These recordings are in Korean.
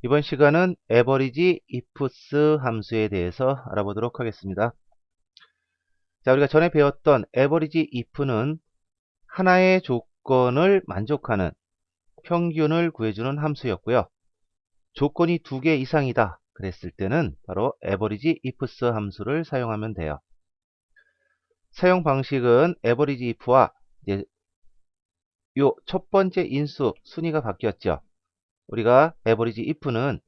이번 시간은 average ifs 함수에 대해서 알아보도록 하겠습니다. 자, 우리가 전에 배웠던 average if는 하나의 조건을 만족하는 평균을 구해주는 함수였고요. 조건이 2개 이상이다 그랬을 때는 바로 average ifs 함수를 사용하면 돼요. 사용 방식은 average if와 요 첫 번째 인수 순위가 바뀌었죠. 우리가 average if는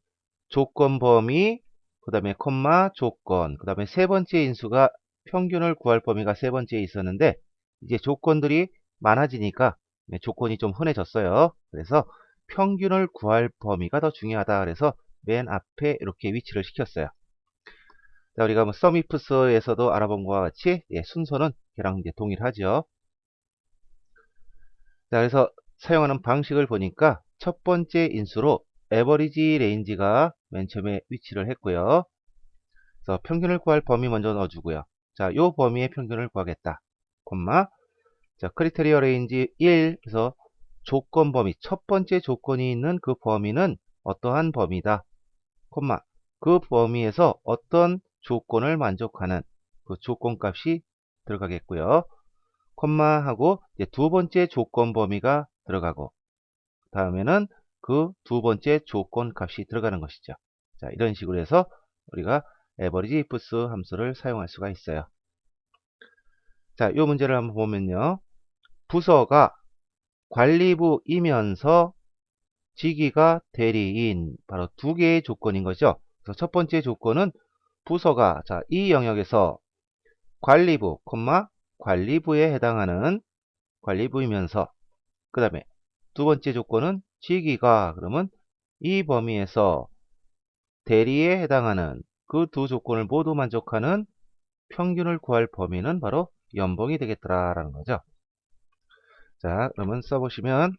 조건 범위, 그 다음에 콤마 조건, 그 다음에 세 번째 인수가 평균을 구할 범위가 세 번째에 있었는데 이제 조건들이 많아지니까 조건이 좀 흔해졌어요. 그래서 평균을 구할 범위가 더 중요하다. 그래서 맨 앞에 이렇게 위치를 시켰어요. 자, 우리가 뭐 썸이프스에서도 알아본 것과 같이 순서는 걔랑 이제 동일하죠. 자, 그래서 사용하는 방식을 보니까 첫 번째 인수로 에버리지 레인지가 맨 처음에 위치를 했고요. 그래서 평균을 구할 범위 먼저 넣어주고요. 자, 요 범위의 평균을 구하겠다. 콤마. 자, 크리테리어 레인지 1. 그래서 조건 범위, 첫 번째 조건이 있는 그 범위는 어떠한 범위다. 콤마. 그 범위에서 어떤 조건을 만족하는 그 조건 값이 들어가겠고요. 콤마 하고 이제 두 번째 조건 범위가 들어가고 다음에는 그 두 번째 조건 값이 들어가는 것이죠. 자, 이런 식으로 해서 우리가 average ifs 함수를 사용할 수가 있어요. 자, 이 문제를 한번 보면요. 부서가 관리부이면서 직위가 대리인, 바로 두 개의 조건인 거죠. 그래서 첫 번째 조건은 부서가 이 영역에서 관리부, 관리부에 해당하는 관리부이면서 그 다음에 두 번째 조건은 직위가 그러면 이 범위에서 대리에 해당하는 그 두 조건을 모두 만족하는 평균을 구할 범위는 바로 연봉이 되겠더라라는 거죠. 자, 그러면 써보시면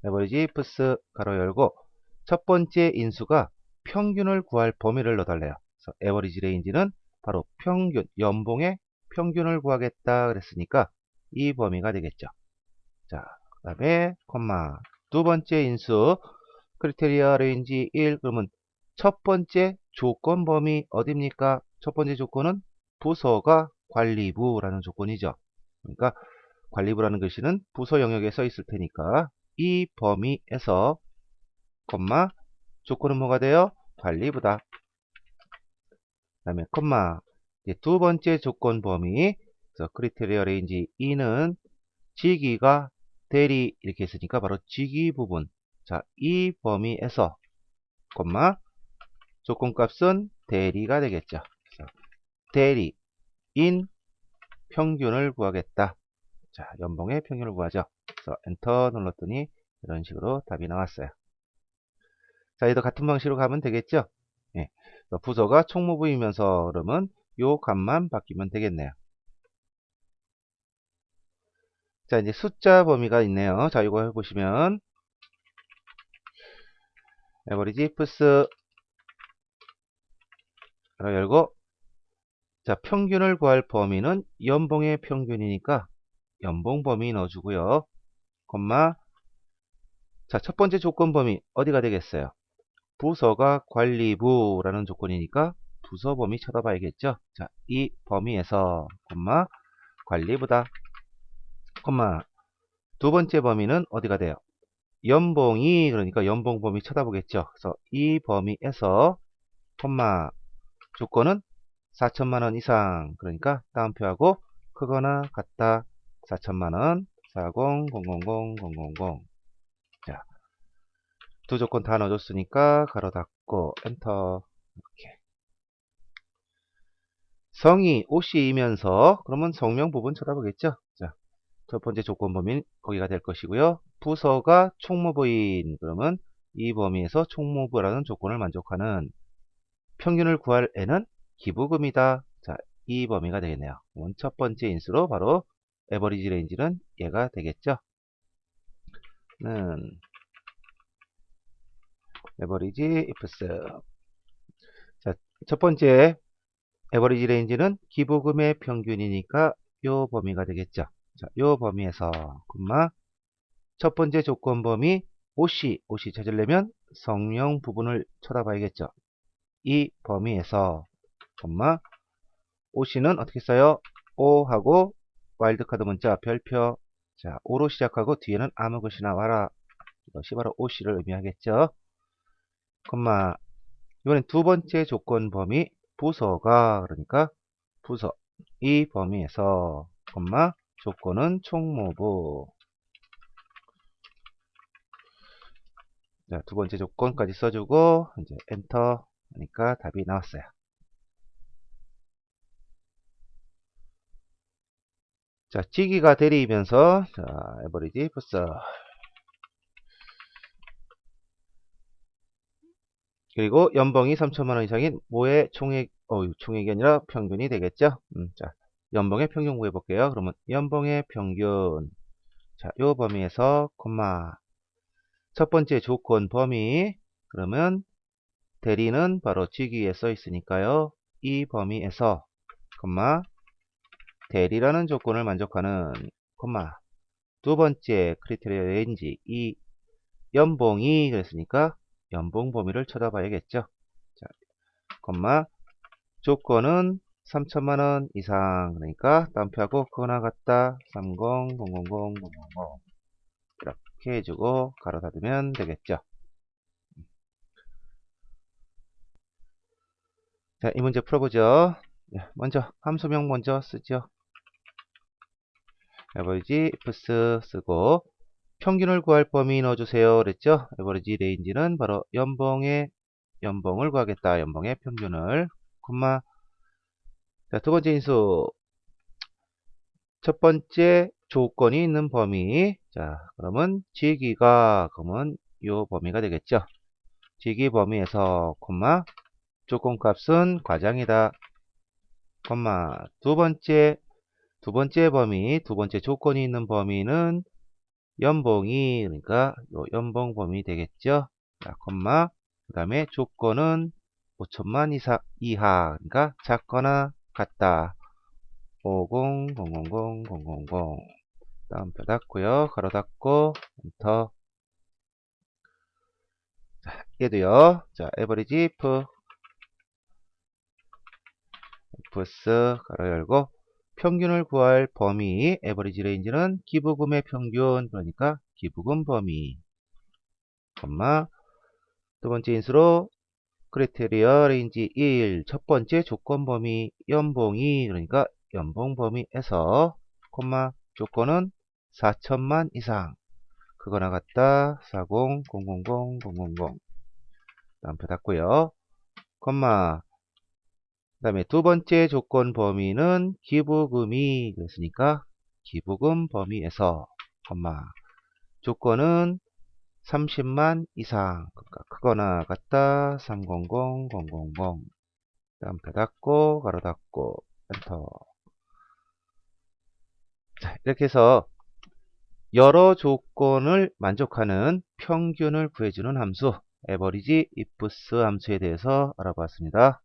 average ifs 가로 열고 첫 번째 인수가 평균을 구할 범위를 넣어달래요. 그래서 average range는 바로 평균, 연봉의 평균을 구하겠다 그랬으니까 이 범위가 되겠죠. 자, 그 다음에 콤마 두 번째 인수 크리테리아 레인지 1 그러면 첫 번째 조건 범위 어디입니까? 첫 번째 조건은 부서가 관리부라는 조건이죠. 그러니까 관리부라는 글씨는 부서 영역에 써 있을 테니까 이 범위에서 콤마 조건은 뭐가 돼요? 관리부다. 그 다음에 콤마 두 번째 조건 범위 그래서 크리테리아 레인지 2는 직위가 대리 이렇게 했으니까 바로 직위 부분. 자, 이 범위에서 콤마 조건값은 대리가 되겠죠. 대리인 평균을 구하겠다. 자, 연봉의 평균을 구하죠. 그래서 엔터 눌렀더니 이런 식으로 답이 나왔어요. 자, 얘도 같은 방식으로 가면 되겠죠. 예. 부서가 총무부이면서 그러면 요 값만 바뀌면 되겠네요. 자, 이제 숫자 범위가 있네요. 자, 이거 해보시면 average ifs 열고 자, 평균을 구할 범위는 연봉의 평균이니까 연봉 범위 넣어주고요. 콤마 자, 첫 번째 조건 범위 어디가 되겠어요? 부서가 관리부라는 조건이니까 부서 범위 찾아봐야겠죠. 자, 이 범위에서 콤마 관리부다. 콤마 두 번째 범위는 어디가 돼요? 연봉이 그러니까 연봉 범위 쳐다보겠죠. 그래서 이 범위에서 콤마 조건은 4천만원 이상 그러니까 따옴표하고 크거나 같다 4천만원 4000000 자, 두 조건 다 넣어줬으니까 가로 닫고 엔터 이렇게 성이 옷이이면서 그러면 성명 부분 쳐다보겠죠. 자, 첫 번째 조건 범위는 거기가 될 것이고요. 부서가 총무부인 그러면 이 범위에서 총무부라는 조건을 만족하는 평균을 구할 애는 기부금이다. 자, 이 범위가 되겠네요. 그러면 첫 번째 인수로 바로 에버리지 레인지는 얘가 되겠죠. 는 에버리지 ifs 자, 첫 번째 에버리지 레인지는 기부금의 평균이니까 요 범위가 되겠죠. 자, 요 범위에서 콤마 첫 번째 조건 범위 옷이 찾으려면 성명 부분을 쳐다봐야겠죠. 이 범위에서, 옷이는 어떻게 써요? O 하고 와일드카드 문자 별표, 자, O로 시작하고 뒤에는 아무 것이나 와라. 이것이 바로 옷이를 의미하겠죠. 이번엔 두 번째 조건 범위 부서가, 그러니까 부서 이 범위에서, 조건은 총무부. 자, 두 번째 조건까지 써주고 이제 엔터 하니까 답이 나왔어요. 자, 찌기가 대리이면서, 자, 에버리지 부서. 그리고 연봉이 3천만원 이상인 모의 총액, 총액이 아니라 평균이 되겠죠. 자, 연봉의 평균 구해볼게요. 그러면 연봉의 평균. 자, 요 범위에서, 첫 번째 조건 범위. 그러면 대리는 바로 찌기에 써 있으니까요. 이 범위에서, 대리라는 조건을 만족하는, 두 번째 크리테리아 레인지, 이 연봉이 그랬으니까 연봉 범위를 쳐다봐야겠죠. 자, 조건은 3천만원 이상, 그러니까 따옴표하고 그거나 같다 3000000 이렇게 해주고 가로 닫으면 되겠죠. 자, 이 문제 풀어보죠. 먼저 함수명 먼저 쓰죠. 에버리지 ifs 쓰고 평균을 구할 범위 넣어주세요 그랬죠. 에버리지 레인지는 바로 연봉을 구하겠다. 연봉의 평균을, 자, 두 번째 인수, 첫 번째 조건이 있는 범위. 자, 그러면 지기가, 그러면 요 범위가 되겠죠. 지기 범위에서, 조건값은 과장이다. 두 번째 범위, 두 번째 조건이 있는 범위는 연봉이, 그러니까 요 연봉 범위 되겠죠. 자, 그 다음에 조건은 5천만 이하, 그러니까 작거나 같다. 5000000 다음표 닫고요. 가로 닫고 엔터. 자, 얘도요. 자, 에버리지 ifs 가로 열고 평균을 구할 범위, 에버리지 레인지는 기부금의 평균, 그러니까 기부금 범위, 두 번째 인수로 크리테리아 레인지 1, 첫 번째 조건 범위 연봉이, 그러니까 연봉 범위에서, 조건은 4천만 이상, 그거나 같다 4000000 다음표 닫고요. 그 다음에 두 번째 조건 범위는 기부금이 그랬으니까 기부금 범위에서, 조건은 30만 이상, 그러니까 크거나 같다 3000000 다음표 닫고 가로 닫고 엔터. 자, 이렇게 해서 여러 조건을 만족하는 평균을 구해주는 함수 에버리지 ifs 함수에 대해서 알아봤습니다.